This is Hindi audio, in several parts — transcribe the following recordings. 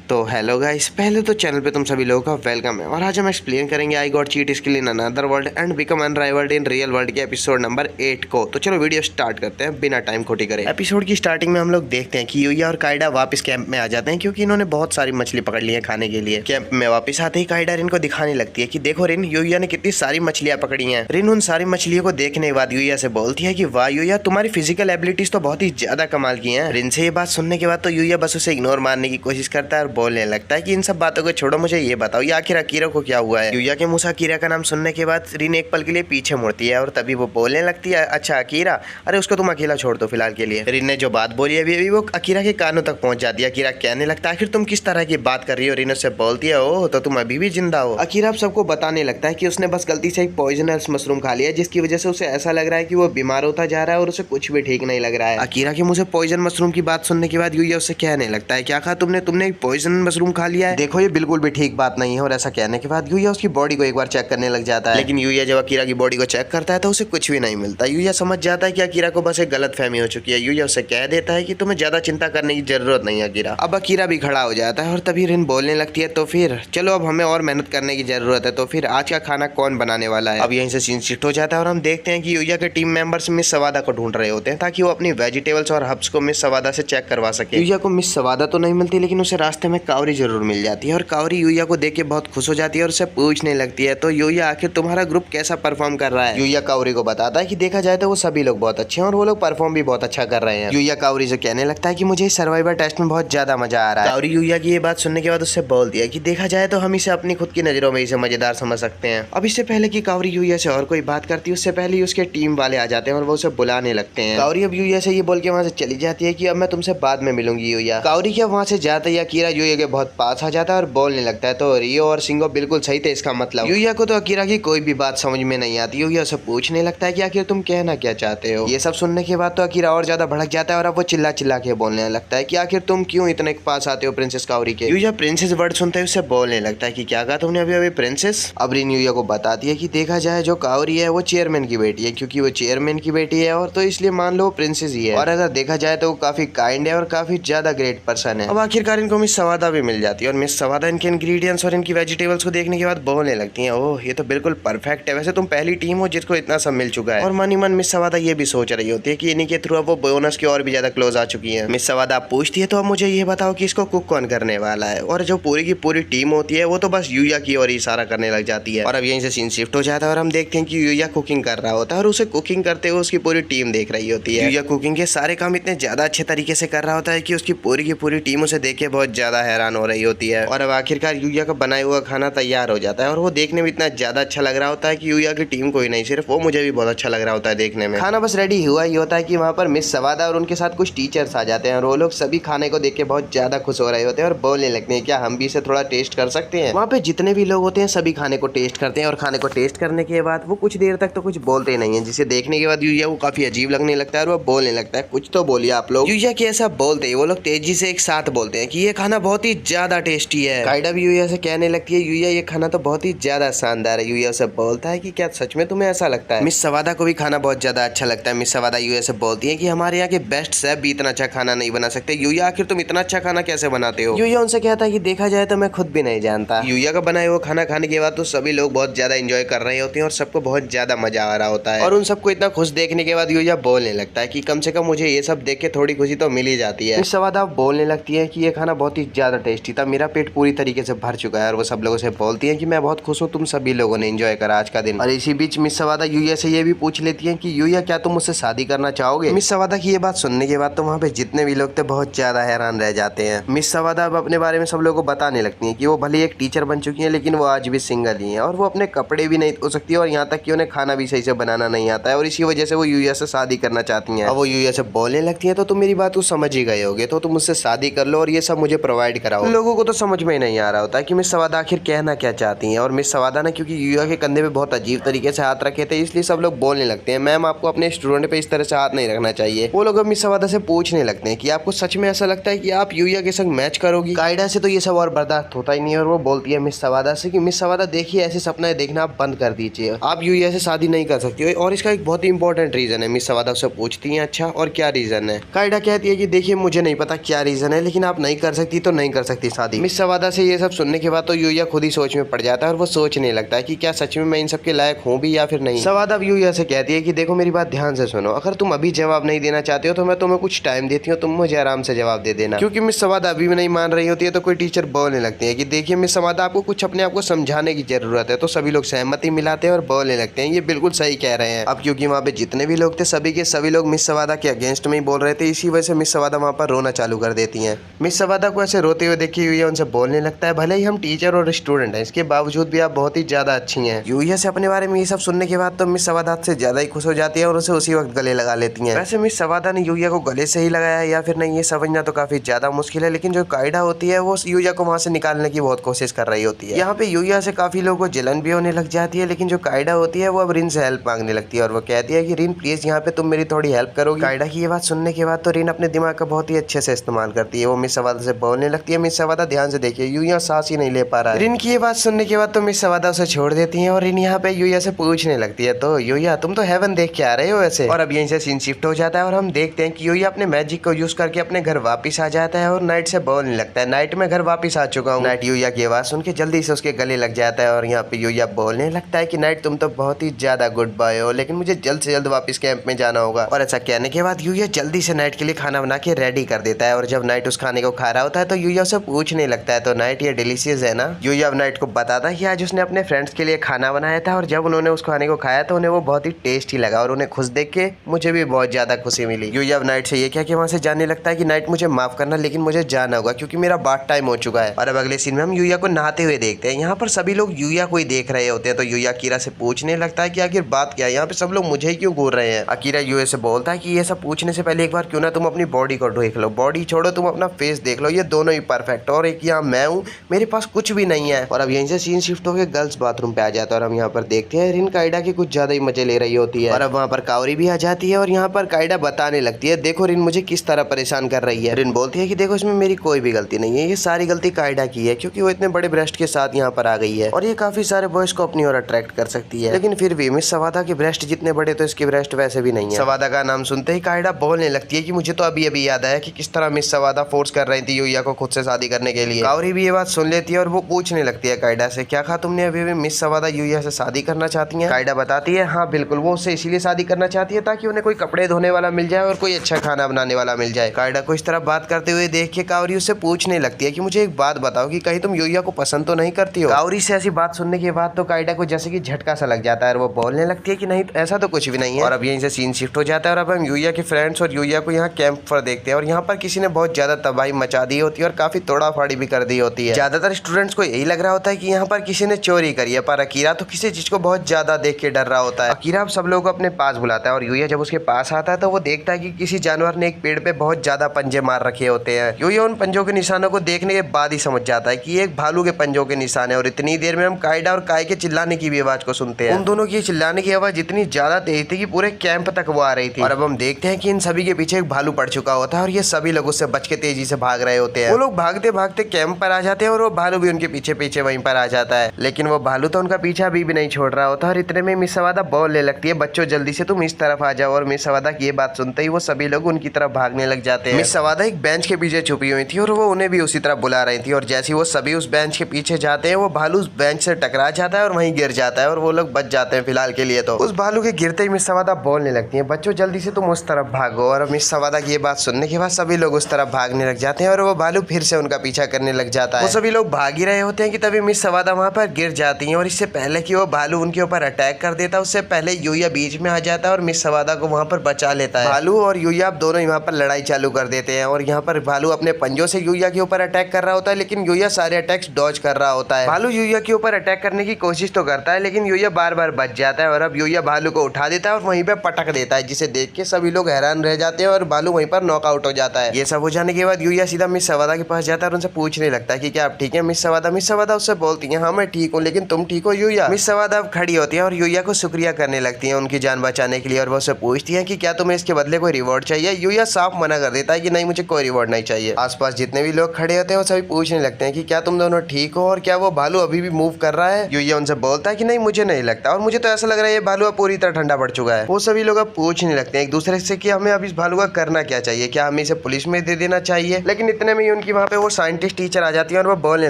तो हेलो गाइस, पहले तो चैनल पे तुम सभी लोगों का वेलकम है और आज हम एक्सप्लेन करेंगे I got cheat skill in another world and become unrivalled in real world के एपिसोड नंबर 8 को। तो चलो वीडियो स्टार्ट करते हैं बिना टाइम खोटी करे। एपिसोड की स्टार्टिंग में हम लोग देखते हैं कि यूया और काइडा वापस कैंप में आ जाते हैं क्योंकि इन्होंने बहुत सारी मछली पकड़ ली है खाने के लिए। कैंप में वापस आते ही काइडा रिन को दिखाने लगती है कि देखो रिन, यूया ने कितनी सारी मछलियां पकड़ी हैं। रिन उन सारी मछलियों को देखने के बाद यूया से बोलती है कि वाह यूया, तुम्हारी फिजिकल एबिलिटीज तो बहुत ही ज्यादा कमाल की हैं। रिन से ये बात सुनने के बाद तो यूया बस उसे इग्नोर मारने की कोशिश करता है और बोलने लगता है कि इन सब बातों को छोड़ो, मुझे ये बताओ ये आखिर अकीरा को क्या हुआ है। यूया के मुंह से अकीरा का नाम सुनने के बाद रिन एक पल के लिए पीछे मुड़ती है और तभी वो बोलने लगती है, अच्छा अकीरा, अरे उसको तुम अकेला छोड़ दो फिलहाल के लिए। रिन ने जो बात बोली है अभी वो अकीरा के कानों तक पहुंच जाती है। अकीरा कहने लगता है, आखिर तुम किस तरह की बात कर रही हो। रिन उससे बोलती है, ओह तो तुम अभी भी जिंदा हो। अकीरा अब सबको बताने लगता है कि उसने बस गलती से एक पॉइजनस मशरूम खा लिया जिसकी वजह से उसे ऐसा लग रहा है कि वो बीमार होता जा रहा है और उसे कुछ भी ठीक नहीं लग रहा है। अकीरा के मुंह से पॉइजन मशरूम की बात सुनने के बाद यूया उससे कहने लगता है, क्या कहा तुमने एक पॉइजन मशरूम खा लिया है, देखो ये बिल्कुल भी ठीक बात नहीं है। और ऐसा कहने के बाद यूया उसकी बॉडी को एक बार चेक करने लग जाता है, लेकिन यूया जब अकीरा की बॉडी को चेक करता है तो उसे कुछ भी नहीं मिलता। यूया समझ जाता है कि अकीरा को बस एक गलतफहमी हो चुकी है। यूया उसे कह देता है कि तुम्हें ज्यादा चिंता करने की जरूरत नहीं है अकीरा। अब अकीरा भी खड़ा हो जाता है और तभी रिन बोलने लगती है, तो फिर चलो अब हमें और मेहनत करने की जरूरत है, तो फिर आज का खाना कौन बनाने वाला है। अब यहीं से सीन शिफ्ट हो जाता है और हम देखते हैं कि यूया के टीम मेंबर्स मिस सवादा को ढूंढ रहे होते हैं ताकि वो अपनी वेजिटेबल्स और हब्स को मिस सवादा से चेक करवा सके। यूया को मिस सवादा तो नहीं मिलती लेकिन उसे रास्ते में कावरी जरूर मिल जाती है और कावरी यूया को देख के बहुत खुश हो जाती है और उससे पूछने लगती है, तो यूया आखिर तुम्हारा ग्रुप कैसा परफॉर्म कर रहा है। यूया कावरी को बताता है कि देखा जाए तो वो सभी लोग बहुत अच्छे हैं और वो लोग परफॉर्म भी बहुत अच्छा कर रहे हैं। यूया कावरी से कहने लगता है कि मुझे सर्वाइवर टेस्ट में बहुत ज्यादा मजा आ रहा है। कावरी यूया की ये बात सुनने के बाद उससे बोलती है कि देखा जाए तो हम इसे अपनी खुद की नजरों में इसे मजेदार समझ सकते हैं। अब इससे पहले कि कावरी यूया से और कोई बात करती है उससे पहले उसके टीम वाले आ जाते हैं और वो उसे बुलाने लगते हैं। कावरी अब यूया से ये बोल के वहाँ से चली जाती है कि अब मैं तुमसे बाद में मिलूंगी यूया। कावरी क्या वहाँ से जाते ही अकीरा यूया के बहुत पास आ जाता है और बोलने लगता है, तो रियो और सिंगो बिल्कुल सही थे इसका मतलब। यूया को तो अकीरा की कोई भी बात समझ में नहीं आती। यूया उसे पूछने लगता है कि आखिर तुम कहना क्या चाहते हो। ये सब सुनने के बाद तो अकीरा और ज्यादा भड़क जाता है और अब वो चिल्ला चिल्ला के बोलने लगता है कि आखिर तुम क्यों इतने पास आते हो प्रिंसेस कावरी के। यूया प्रिंसेस वर्ड सुनते ही उससे बोलने लगता है कि क्या कहा तुमने अभी अभी प्रिंसेस। अब रिन यूया को बताती है कि देखा जाए जो कावरी है वो चेयरमैन की बेटी है, क्योंकि वो चेयरमैन की बेटी है और तो इसलिए मान लो प्रिंसेस ही है, और अगर देखा जाए तो वो काफी काइंड है और काफी ज्यादा ग्रेट पर्सन है। अब आखिरकार इनको मिस सवादा भी मिल जाती है और मिस सवादा इनके इंग्रेडिएंट्स और इनकी वेजिटेबल्स को देखने के बाद बोलने लगती हैं, ओह ये तो बिल्कुल परफेक्ट है, वैसे तुम पहली टीम हो जिसको इतना सब मिल चुका है। और मन ही मन मिस सवादा ये भी सोच रही होती है कि इन्हीं के थ्रू अब वो बोनस की और भी ज्यादा क्लोज आ चुकी है। मिस सवादा पूछती है, तो अब मुझे ये बताओ कि इसको कुक कौन करने वाला है। और जो पूरी की पूरी टीम होती है वो तो बस यूया की ओर इशारा करने लग जाती है। और अब यहीं से सीन शिफ्ट हो जाता है और हम देखते हैं कि यूया कुकिंग कर रहा होता है और उसे कुकिंग करते हुए उसकी पूरी टीम देख रही होती है। यूया कुकिंग के सारे काम इतने ज्यादा अच्छे तरीके से कर रहा होता है कि उसकी पूरी की पूरी टीम उसे देख के बहुत ज्यादा हैरान हो रही होती है। और अब आखिरकार यूया का बनाया हुआ खाना तैयार हो जाता है और वो देखने में इतना ज्यादा अच्छा लग रहा होता है कि यूया की टीम को ही नहीं सिर्फ वो मुझे भी बहुत अच्छा लग रहा होता है देखने में। खाना बस रेडी हुआ ही होता है कि वहाँ पर मिस सवादा और उनके साथ कुछ टीचर्स आ जाते हैं और वो लोग सभी खाने को देख के बहुत ज्यादा खुश हो रहे होते हैं और बोलने लगते हैं, क्या हम भी इसे थोड़ा टेस्ट कर सकते हैं। वहाँ पे जितने भी लोग होते हैं सभी खाने को टेस्ट करते हैं और खाने को टेस्ट करने के बाद वो कुछ देर तक तो कुछ बोलते नहीं है, जिसे देखने के बाद यूया वो काफी अजीब लगने लगता है और वो बोलने लगता है, कुछ तो बोलिए आप लोग। यूया के ऐसा बोलते ही वो लोग तेजी से एक साथ बोलते हैं कि ये खाना बहुत ही ज्यादा टेस्टी है। काइडा भी यूया से कहने लगती है, यूया ये खाना तो बहुत ही ज्यादा शानदार है। यूया से बोलता है कि क्या सच में तुम्हें ऐसा लगता है। मिस सवादा को भी खाना बहुत ज्यादा अच्छा लगता है। मिस सवादा यूया से बोलती है कि हमारे यहाँ के बेस्ट शेफ भी इतना अच्छा खाना नहीं बना सकते। यूया आखिर तुम इतना अच्छा खाना कैसे बनाते हो। यूया उनसे कहता है कि देखा जाए तो मैं खुद भी नहीं जानता। यूया का बनाया हुआ खाना खाने के बाद तो सभी लोग बहुत ज्यादा एंजॉय कर रहे होते हैं और सबको बहुत ज्यादा मजा आ रहा होता है। और उन सबको इतना खुश देखने के बाद यूया बोलने लगता है कि कम से कम मुझे ये सब देख के थोड़ी खुशी तो मिल ही जाती है। मिस सवादा बोलने लगती है कि ये खाना बहुत ही ज्यादा टेस्टी था, मेरा पेट पूरी तरीके से भर चुका है। और वो सब लोगों से बोलती है कि मैं बहुत खुश हूँ तुम सभी लोगों ने एंजॉय करा आज का दिन। और इसी बीच मिस सवादा यूया से ये भी पूछ लेती है कि यूया क्या तुम मुझसे शादी करना चाहोगे। मिस सवादा की ये बात सुनने के बाद तो वहाँ पे जितने भी लोग थे बहुत ज्यादा हैरान रह जाते हैं। मिस सवादा अब अपने बारे में सब लोगों को बताने लगती है कि वो भले एक टीचर बन चुकी है लेकिन वो आज भी सिंगल ही है और वो अपने कपड़े भी नहीं धो सकती और यहाँ तक कि उन्हें खाना भी सही से बनाना नहीं आता है और इसी वजह से वो यूया से शादी करना चाहती हैं। अब वो यूया से बोलने लगती है, तो तुम मेरी बात को समझ ही गए होगे, तो तुम मुझसे शादी कर लो और ये सब मुझे प्रोवाइड कराओ। लोगों को तो समझ में ही नहीं आ रहा होता है कि मिस सवादा आखिर कहना क्या चाहती हैं। और मिस सवादा ने क्योंकि यूया के कंधे पे बहुत अजीब तरीके से हाथ रखे थे इसलिए सब लोग बोलने लगते हैं, मैम आपको अपने स्टूडेंट पे इस तरह से हाथ नहीं रखना चाहिए। वो लोग अब मिस सवादा से पूछने लगते हैं कि आपको सच में ऐसा लगता है कि आप यूया के संग मैच करोगी। काइडा से तो ये सब और बर्दाश्त होता ही नहीं है और वो बोलती है मिस सवादा से कि मिस सवादा देखिए ऐसे सपना देखना आप बंद कर दीजिए, आप यूया से शादी नहीं कर सकती और इसका एक बहुत ही इंपॉर्टेंट रीजन है। मिस सवादा उससे पूछती है, अच्छा और क्या रीजन है। काइडा कहती है कि देखिए मुझे नहीं पता क्या रीजन है लेकिन आप नहीं कर सकती तो नहीं कर सकती शादी। मिस सवादा से ये सब सुनने के बाद तो यूया खुद ही सोच में पड़ जाता है और वो सोचने लगता है कि क्या सच में मैं इन सब के लायक हूँ भी या फिर नहीं। सवादा यूया से कहती है कि देखो मेरी बात ध्यान से सुनो, अगर तुम अभी जवाब नहीं देना चाहते हो तो मैं तुम्हें कुछ टाइम देती हूँ, तुम मुझे आराम से जवाब दे देना। क्योंकि मिस सवादा अभी भी नहीं मान रही होती है तो कोई टीचर बोलने लगती है कि देखिए मिस सवादा आपको कुछ अपने आप को समझाने की जरूरत है। तो सभी लोग सहमति मिलाते हैं और बोलने लगते हैं ये बिल्कुल सही कह रहे हैं। अब क्योंकि वहाँ पे जितने भी लोग थे सभी के सभी लोग मिस सवादा के अगेंस्ट में ही बोल रहे थे, इसी वजह से मिस सवादा वहाँ पर रोना चालू कर देती हैं। मिस सवादा को ऐसे रोते हुए देखी यूया उनसे बोलने लगता है भले ही हम टीचर और स्टूडेंट हैं, इसके बावजूद भी आप बहुत ही ज्यादा अच्छी हैं। यूया से अपने बारे में ये सब सुनने के बाद तो मिस सवादा से ज्यादा ही खुश हो जाती है और उसे उसी वक्त गले लगा लेती हैं। वैसे मिस सवादा ने यूया को गले से ही लगाया है या फिर नहीं ये समझना तो काफी ज्यादा मुश्किल है, लेकिन जो कायदा होती है वो यूया को वहाँ से निकालने की बहुत कोशिश कर रही होती है। यहाँ पे यूया से काफी लोगों को जलन भी होने लग जाती है, लेकिन जो कायदा होती है वो अब रिन से हेल्प मांगने लगती है और वो कहती है कि रिन प्लीज यहाँ पे तुम मेरी थोड़ी हेल्प करोगी। कायदा की ये बात सुनने के बाद तो रिन अपने दिमाग का बहुत ही अच्छे से इस्तेमाल करती है। वो मिस सवादा से बोलने लगती है मिस सवादा ध्यान से देखिए यूया सांस ही नहीं ले पा रहा है। रिन की ये बात सुनने के बाद तो मिस सवादा उसे छोड़ देती है और रिन यहाँ पे यूया से पूछने लगती है तो यूया तुम तो हेवन देख के आ रहे हो वैसे। और अब यहीं से सीन शिफ्ट हो जाता है और हम देखते हैं कि यूया अपने मैजिक को यूज करके अपने घर वापिस आ जाता है और नाइट से बोलने लगता है नाइट मैं घर वापिस आ चुका हूँ। नाइट यूया की आवाज सुन के जल्दी से उसके गले लग जाता है और यहाँ पे यूया बोलने लगता है कि नाइट तुम तो बहुत ही ज्यादा गुड बॉय हो, लेकिन मुझे जल्द से जल्द वापस कैंप में जाना होगा। और ऐसा कहने के बाद यूया जल्दी से नाइट के लिए खाना बना के रेडी कर देता है और जब नाइट उस खाने को खा रहा होता है तो यूया उसे पूछने लगता है तो नाइट ये डिलीशियस है ना। यूया नाइट को बताता है कि आज उसने अपने फ्रेंड्स के लिए खाना बनाया था और जब उन्होंने उस खाने को खाया तो उन्हें वो बहुत ही टेस्टी लगा और उन्हें खुश देख के मुझे भी बहुत ज्यादा खुशी मिली। यूया नाइट से ये क्या कि वहाँ से जाने लगता है कि नाइट मुझे माफ करना लेकिन मुझे जाना होगा क्योंकि मेरा बात टाइम हो चुका है। और अब अगले सीन में हम यूया को नहाते हुए देखते हैं। यहाँ पर सभी लोग यूया को ही देख रहे होते हैं तो यूया अकीरा से पूछने लगता है कि आखिर बात क्या है, यहाँ पे सब लोग मुझे ही क्यों घूर रहे हैं। अकीरा यूया से बोलता है कि ये सब पूछने से पहले एक बार क्यों ना तुम अपनी बॉडी को देख लो, बॉडी छोड़ो तुम अपना फेस देख लो, ये दोनों ही परफेक्ट और एक यहाँ मैं हूँ मेरे पास कुछ भी नहीं है। और अब यहीं से सीन शिफ्ट होकर गर्ल्स बाथरूम पे आ जाता है और हम यहाँ पर देखते हैं रिन कायडा की कुछ ज्यादा ही मजे ले रही होती है। और अब वहाँ पर कावरी भी आ जाती है और यहाँ पर कायडा बताने लगती है देखो रिन मुझे किस तरह परेशान कर रही है। रिन बोलती है कि देखो इसमें मेरी कोई भी गलती नहीं है, ये सारी गलती कायडा की है क्योंकि वो इतने बड़े ब्रेस्ट के साथ यहाँ पर आ गई है और ये काफी सारे बॉयज को अपनी ओर अट्रैक्ट कर सकती है, लेकिन फिर भी मिस सवादा के ब्रेस्ट जितने बड़े तो इसके ब्रेस्ट वैसे भी नहीं है। सवादा का नाम सुनते ही कायडा बोलने लगती है कि मुझे तो अभी अभी याद आया कि किस तरह मिस सवादा फोर्स कर रही थी यूया को खुद से शादी करने के लिए। कावरी भी ये बात सुन लेती है और वो पूछने लगती है कायडा से क्या कहा तुमने अभी मिस सवादा यूया से शादी करना चाहती है। कायडा बताती है हाँ बिल्कुल वो उससे इसीलिए शादी करना चाहती है ताकि उन्हें कोई कपड़े धोने वाला मिल जाए और कोई अच्छा खाना बनाने वाला मिल जाए। कायडा को इस तरह बात करते हुए देख के कावरी उससे पूछने लगती है कि मुझे एक बात बताओ कि कहीं तुम यूया को पसंद तो नहीं करती हो। कावरी से ऐसी बात सुनने के बाद तो कायडा को जैसे कि झटका सा लग जाता है और वो बोलने लगती है कि नहीं ऐसा तो कुछ भी नहीं है। और अब यहीं से सीन शिफ्ट हो जाता है और अब हम यूया के फ्रेंड्स और यूया को यहाँ कैंप पर देखते हैं और यहाँ पर किसी ने बहुत ज्यादा तबाही मचा दी होती है और काफी तोड़ा फाड़ी भी कर दी होती है। ज्यादातर स्टूडेंट्स को यही लग रहा होता है कि यहाँ पर किसी ने चोरी करी है, पर अकीरा तो किसी चीज को बहुत ज्यादा देख के डर रहा होता है। अकीरा अब सब लोगों को अपने पास बुलाता है और यूया जब उसके पास आता है तो वो देखता है कि किसी जानवर ने एक पेड़ पे बहुत ज्यादा पंजे मार रखे होते हैं। यूया उन पंजों के निशानों को देखने के बाद ही समझ जाता है कि ये एक भालू के पंजों के निशान है और इतनी देर में हम कायडा और काय के चिल्लाने की भी आवाज को सुनते हैं। उन दोनों की चिल्लाने की आवाज इतनी ज्यादा तेज थी कि पूरे कैंप तक वो आ रही थी। और अब हम देखते हैं कि इन सभी के पीछे एक भालू पड़ चुका होता है और ये सभी लोग उससे बच के तेजी से भाग रहे होते हैं। वो लोग भागते भागते कैंप पर आ जाते हैं और वो भालू भी उनके पीछे पीछे वहीं पर आ जाता है, लेकिन वो भालू तो उनका पीछा अभी भी नहीं छोड़ रहा होता। और इतने में मिस सवादा बोलने लगती है बच्चों जल्दी से तुम इस तरफ आ जाओ। और मिस सवादा की ये बात सुनते ही वो सभी लोग उनकी तरफ भागने लग जाते हैं। मिस सवादा एक बेंच के पीछे छुपी हुई थी और वो उन्हें भी उसी तरफ बुला रही थी और जैसे वो सभी उस बेंच के पीछे जाते हैं वो भालू उस बेंच से टकरा जाता है और वहीं गिर जाता है और वो लोग बच जाते हैं फिलहाल के लिए। तो उस भालू के गिरते ही मिस सवादा बोलने लगती है बच्चों जल्दी से तुम उस तरफ भागो। और मिस सवादा की ये बात सुनने के बाद सभी लोग उस तरफ भागने लग जाते हैं और वो भालू फिर से उनका पीछा करने लग जाता है। वो सभी लोग भाग ही रहे होते हैं कि तभी मिस सवादा वहाँ पर गिर जाती है और इससे पहले कि वो भालू उनके ऊपर अटैक कर देता उससे पहले यूया बीच में आ जाता है और मिस सवादा को वहाँ पर बचा लेता है। भालू और यूया दोनों वहाँ पर लड़ाई चालू कर देते हैं और यहाँ पर भालू अपने पंजों से यूया के ऊपर अटैक कर रहा होता है, लेकिन यूया सारे अटैक्स डॉज कर रहा होता है। भालू यूया के ऊपर अटैक करने की कोशिश तो करता है लेकिन यूया बार बार बच जाता है और अब यूया भालू को उठा देता है और वहीं पे पटक देता है, जिसे देख के सभी लोग हैरान रह जाते हैं और भालू वहीं पर नॉकआउट हो जाता है। ये सब हो जाने के बाद यूया सीधा मिस सवादा के पास जाता है और उनसे पूछने लगता है कि क्या आप ठीक है मिस सवादा उससे बोलती है हाँ मैं ठीक हूँ, लेकिन तुम ठीक हो यूया। मिस सवादा अब खड़ी होती है और यूया को शुक्रिया करने लगती है उनकी जान बचाने के लिए और वो उससे पूछती है कि क्या तुम्हें इसके बदले कोई रिवॉर्ड चाहिए। यूया साफ मना कर देता है कि नहीं मुझे कोई रिवॉर्ड नहीं चाहिए। आसपास जितने भी लोग खड़े होते हैं वो सभी पूछने लगते हैं कि क्या तुम दोनों ठीक हो और क्या वो भालू अभी भी मूव कर रहा है। यूया उनसे बोलता है कि नहीं मुझे नहीं लगता और मुझे तो ऐसा लग रहा है ये भालू अब पूरी तरह ठंडा पड़ चुका है। वो सभी लोग अब पूछने लगते हैं एक दूसरे से कि हमें अब इस भालू का करना क्या चाहिए, क्या हमें इसे पुलिस में दे देना चाहिए। लेकिन इतने में ही उनकी कि वहाँ पे वो साइंटिस्ट टीचर आ जाती है और वो बोलने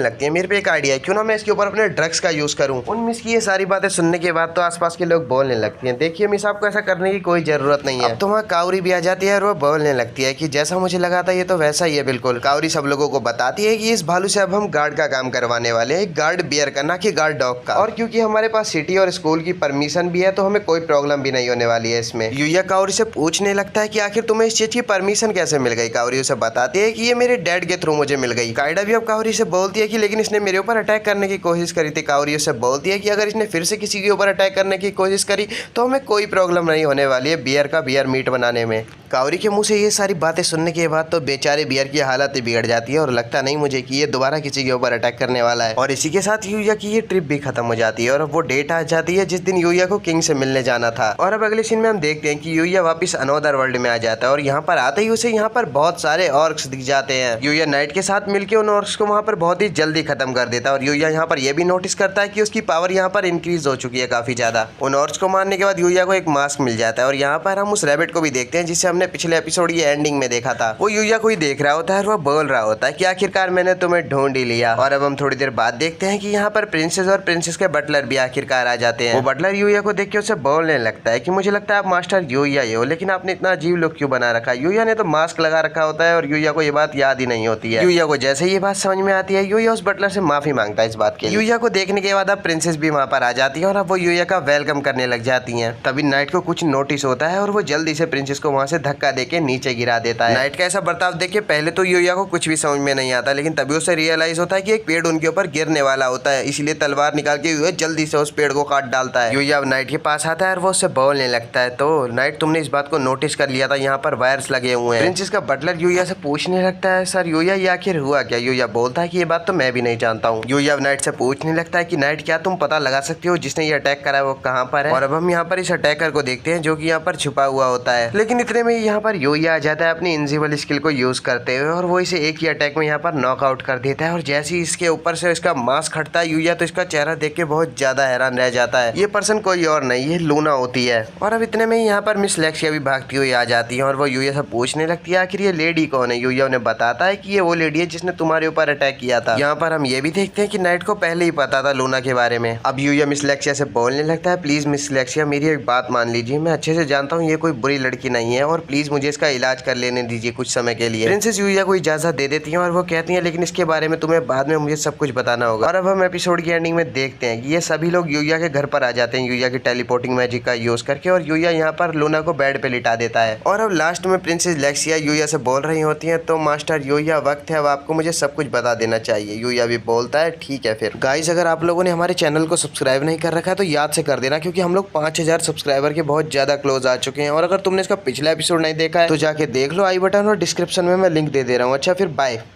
लगती है मेरे पे एक आइडिया है, क्यों ना मैं इसके ऊपर अपने ड्रग्स का यूज करूँ। उन मिस की ये सारी बातें सुनने के बाद तो आसपास के लोग बोलने लगती हैं देखिए मिस आपको ऐसा करने की कोई जरूरत नहीं है। अब तो वहाँ कावरी भी आ जाती है और वो बोलने लगती है कि जैसा मुझे लगा था ये तो वैसा ही है बिल्कुल। कावरी सब लोगों को बताती है कि इस भालू से अब हम गार्ड का काम करवाने वाले हैं, गार्ड बियर का ना कि गार्ड डॉग का, और क्योंकि हमारे पास सिटी और स्कूल की परमिशन भी है तो हमें कोई प्रॉब्लम भी नहीं होने वाली है इसमें। यूया कावरी से पूछने लगता है कि आखिर तुम्हें इस चीज की परमिशन कैसे मिल गई। कावरी उसे बताती है कि ये मेरे डैड के थ्रू मुझे मिल गई। कायडा भी अब कावरी से बोलती है कि लेकिन इसने मेरे ऊपर अटैक करने की कोशिश करी थी। कावरी उसे बोलती है कि अगर इसने फिर से किसी के ऊपर अटैक करने की कोशिश करी तो हमें कोई प्रॉब्लम नहीं होने वाली है बियर का बियर मीट बनाने में। कावरी के मुंह से ये सारी बातें सुनने के बाद तो बेचारे बियर की हालत ही बिगड़ जाती है और लगता नहीं मुझे कि ये दोबारा किसी के ऊपर अटैक करने वाला है। और इसी के साथ यूया की ये ट्रिप भी खत्म हो जाती है और अब वो डेट आ जाती है जिस दिन यूया को किंग से मिलने जाना था। और अब अगले सीन में हम देखते हैं कि यूया वापस अनोदर वर्ल्ड में आ जाता है और यहाँ पर आते ही उसे यहाँ पर बहुत सारे ऑर्क्स दिख जाते हैं। यूया नाइट के साथ मिलकर उन ऑर्क्स को वहाँ पर बहुत ही जल्दी खत्म कर देता है और यूया यहाँ पर यह भी नोटिस करता है कि उसकी पावर यहाँ पर इंक्रीज हो चुकी है काफी ज्यादा। उन ऑर्क्स को मारने के बाद यूया को एक मास्क मिल जाता है और यहाँ पर हम उस रैबिट को भी देखते हैं जिसे हमने पिछले एपिसोड ये एंडिंग में देखा था। वो यूया को ही देख रहा होता है और वो बोल रहा होता है कि आखिरकार मैंने तुम्हें ढूंढ ही लिया। और अब हम थोड़ी देर बाद देखते हैं कि यहाँ पर प्रिंसेस और प्रिंसेस के बटलर भी आखिरकार आ जाते हैं। वो बटलर यूया को देख के उसे बोलने लगता है कि मुझे लगता है आप मास्टर यूया ही हो, लेकिन आपने इतना अजीब लुक क्यों बना रखा है। यूया ने तो मास्क लगा रखा होता है और यूया को ये बात याद ही नहीं होती है। यूया को जैसे ये बात समझ में आती है यूया उस बटलर से माफी मांगता है इस बात के लिए। यूया को देखने के बाद अब प्रिंसेस भी वहाँ पर आ जाती है और अब वो यूया का वेलकम करने लग जाती है। तभी नाइट को कुछ नोटिस होता है और वो जल्दी से प्रिंसेस को वहाँ से धक्का देके नीचे गिरा देता है। नाइट का ऐसा बर्ताव देख के पहले तो यूया को कुछ भी समझ में नहीं आता, लेकिन तभी उसे रियलाइज होता है कि एक पेड़ उनके ऊपर गिरने वाला होता है, इसलिए तलवार निकाल के यूया जल्दी से उस पेड़ को काट डालता है। यूया नाइट के पास आता है और वो उससे बोलने लगता है तो नाइट तुमने इस बात को नोटिस कर लिया था, यहाँ पर वायर्स लगे हुए हैं। प्रिंसेस का बटलर यूया से पूछने लगता है सर यूया ये आखिर हुआ क्या। यूया बोलता है कि ये बात तो मैं भी नहीं जानता हूँ। यूया नाइट से पूछने लगता है कि नाइट क्या तुम पता लगा सकते हो जिसने ये अटैक करा है वो कहाँ पर है। और अब हम यहाँ पर इस अटैकर को देखते हैं जो कि यहाँ पर छुपा हुआ होता है, लेकिन इतने में यहाँ पर यूया आ जाता है अपनी इनविजिबल स्किल को यूज करते हुए और वो इसे एक ही अटैक में यहाँ पर नॉकआउट कर देता है। और जैसे ही इसके ऊपर से इसका मास्क हटता है यूया तो इसका चेहरा देख के बहुत ज्यादा हैरान रह जाता है। ये पर्सन कोई और नहीं ये लूना होती है। और अब इतने में यहाँ पर मिस लेक्सिया भी भागती हुई आ जाती है और वो यूया से पूछने लगती है आखिर ये लेडी कौन है। यूया उन्हें बताता है कि ये वो लेडी है जिसने तुम्हारे ऊपर अटैक किया था। यहाँ पर हम ये भी देखते हैं कि नाइट को पहले ही पता था लूना के बारे में। अब यूया मिस लेक्सिया से बोलने लगता है प्लीज मिस लेक्सिया मेरी एक बात मान लीजिए, मैं अच्छे से जानता हूँ ये कोई बुरी लड़की नहीं है और प्लीज मुझे इसका इलाज कर लेने दीजिए कुछ समय के लिए। प्रिंसेस यूया को इजाजत दे देती हैं और वो कहती हैं लेकिन इसके बारे में तुम्हें बाद में मुझे सब कुछ बताना होगा। और अब हम एपिसोड की एंडिंग में देखते हैं कि ये सभी लोग यूया के घर पर आ जाते हैं यूया की टेलीपोर्टिंग मैजिक का यूज करके और यूया यहाँ पर लूना को बेड पे लिटा देता है। और अब लास्ट में प्रिंसेस लेक्सिया यूया से बोल रही होती है तो मास्टर यूया वक्त है अब आपको मुझे सब कुछ बता देना चाहिए। यूया भी बोलता है ठीक है फिर। गाइस अगर आप लोगों ने हमारे चैनल को सब्सक्राइब नहीं कर रखा है तो याद से कर देना क्योंकि हम लोग 5000 सब्सक्राइबर के बहुत ज्यादा क्लोज आ चुके हैं। और अगर तुमने इसका पिछला एपिसोड नहीं देखा है तो जाके देख लो, आई बटन और डिस्क्रिप्शन में मैं लिंक दे रहा हूँ। अच्छा फिर बाय।